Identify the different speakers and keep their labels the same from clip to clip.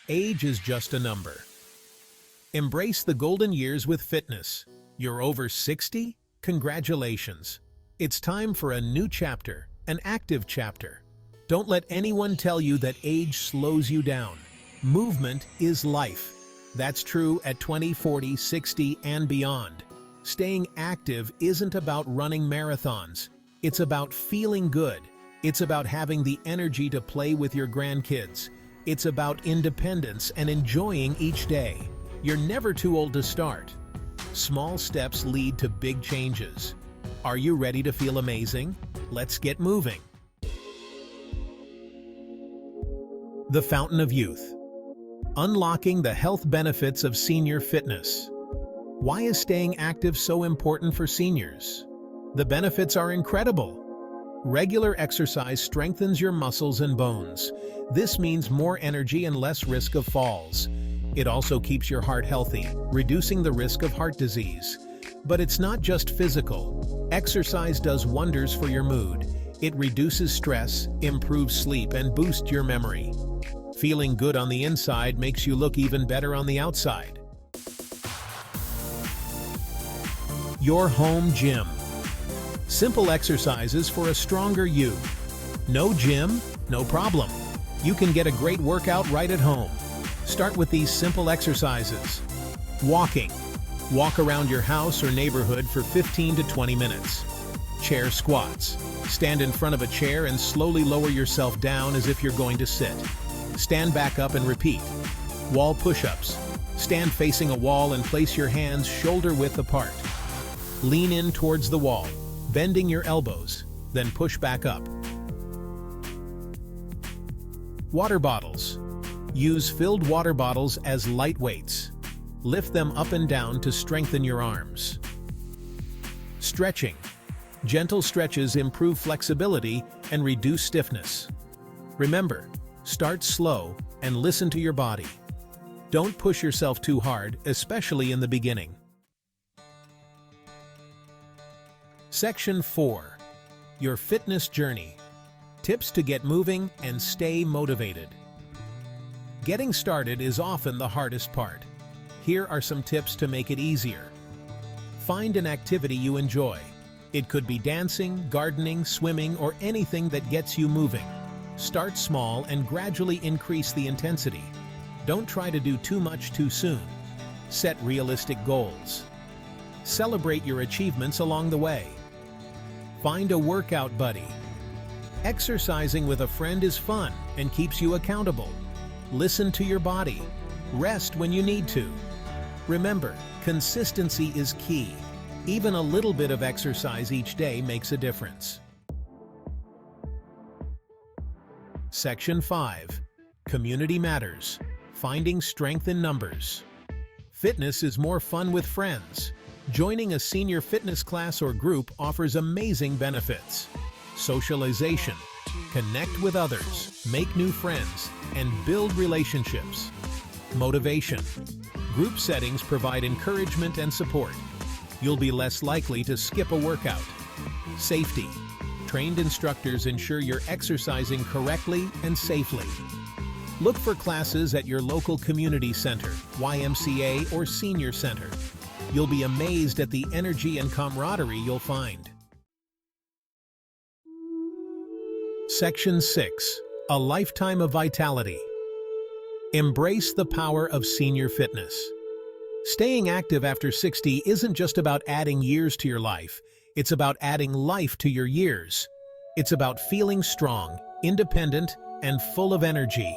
Speaker 1: Age is just a number. Embrace the golden years with fitness. You're over 60? Congratulations. It's time for a new chapter, an active chapter. Don't let anyone tell you that age slows you down. Movement is life. That's true at 20, 40, 60, and beyond. Staying active isn't about running marathons. It's about feeling good. It's about having the energy to play with your grandkids. It's about independence and enjoying each day. You're never too old to start. Small steps lead to big changes. Are you ready to feel amazing? Let's get moving. The Fountain of Youth. Unlocking the health benefits of senior fitness. Why is staying active so important for seniors? The benefits are incredible. Regular exercise strengthens your muscles and bones. This means more energy and less risk of falls. It also keeps your heart healthy, reducing the risk of heart disease. But it's not just physical. Exercise does wonders for your mood. It reduces stress, improves sleep, and boosts your memory. Feeling good on the inside makes you look even better on the outside. Your home gym. Simple exercises for a stronger you. No gym? No problem. You can get a great workout right at home. Start with these simple exercises. Walking. Walk around your house or neighborhood for 15 to 20 minutes. Chair squats. Stand in front of a chair and slowly lower yourself down as if you're going to sit. Stand back up and repeat. Wall push-ups. Stand facing a wall and place your hands shoulder-width apart. Lean in towards the wall, bending your elbows, then push back up. Water bottles. Use filled water bottles as light weights. Lift them up and down to strengthen your arms. Stretching. Gentle stretches improve flexibility and reduce stiffness. Remember, start slow and listen to your body. Don't push yourself too hard, especially in the beginning. Section 4. Your fitness journey. Tips to get moving and stay motivated. Getting started is often the hardest part. Here are some tips to make it easier. Find an activity you enjoy. It could be dancing, gardening, swimming, or anything that gets you moving. Start small and gradually increase the intensity. Don't try to do too much too soon. Set realistic goals. Celebrate your achievements along the way. Find a workout buddy. Exercising with a friend is fun and keeps you accountable. Listen to your body. Rest when you need to. Remember, consistency is key. Even a little bit of exercise each day makes a difference. Section 5. Community matters. Finding strength in numbers. Fitness is more fun with friends. Joining a senior fitness class or group offers amazing benefits. Socialization. Connect with others, make new friends, and build relationships. Motivation. Group settings provide encouragement and support. You'll be less likely to skip a workout. Safety. Trained instructors ensure you're exercising correctly and safely. Look for classes at your local community center, YMCA, or senior center. You'll be amazed at the energy and camaraderie you'll find. Section 6. A lifetime of vitality. Embrace the power of senior fitness. Staying active after 60 isn't just about adding years to your life. It's about adding life to your years. It's about feeling strong, independent, and full of energy.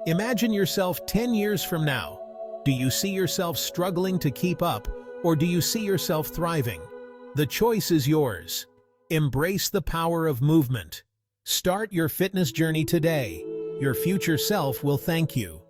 Speaker 1: Imagine yourself 10 years from now. Do you see yourself struggling to keep up, or do you see yourself thriving? The choice is yours. Embrace the power of movement. Start your fitness journey today. Your future self will thank you.